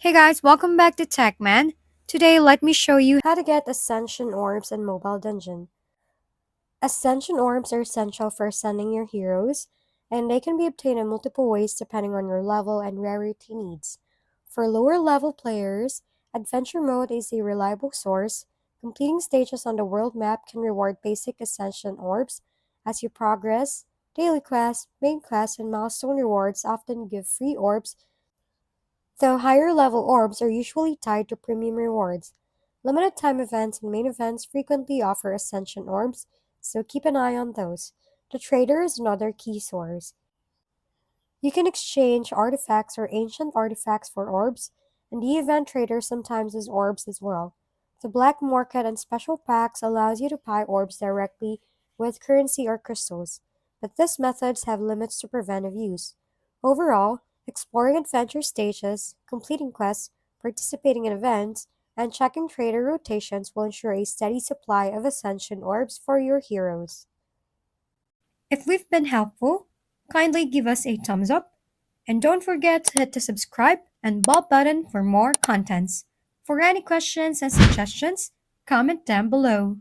Hey guys, welcome back to TechMan. Today, let me show you how to get Ascension Orbs in Mobile Dungeon. Ascension Orbs are essential for ascending your heroes, and they can be obtained in multiple ways depending on your level and rarity needs. For lower level players, Adventure Mode is a reliable source. Completing stages on the world map can reward basic Ascension Orbs as you progress. Daily quests, main quests, and milestone rewards often give free orbs, though higher level orbs are usually tied to premium rewards. Limited time events and main events frequently offer Ascension Orbs, so keep an eye on those. The Trader is another key source. You can exchange artifacts or ancient artifacts for orbs, and the event trader sometimes has orbs as well. The black market and special packs allows you to buy orbs directly with currency or crystals, but these methods have limits to preventive use. Overall, exploring adventure stages, completing quests, participating in events, and checking trader rotations will ensure a steady supply of ascension orbs for your heroes. If we've been helpful, kindly give us a thumbs up and don't forget to hit the subscribe and bell button for more contents. For any questions and suggestions, comment down below.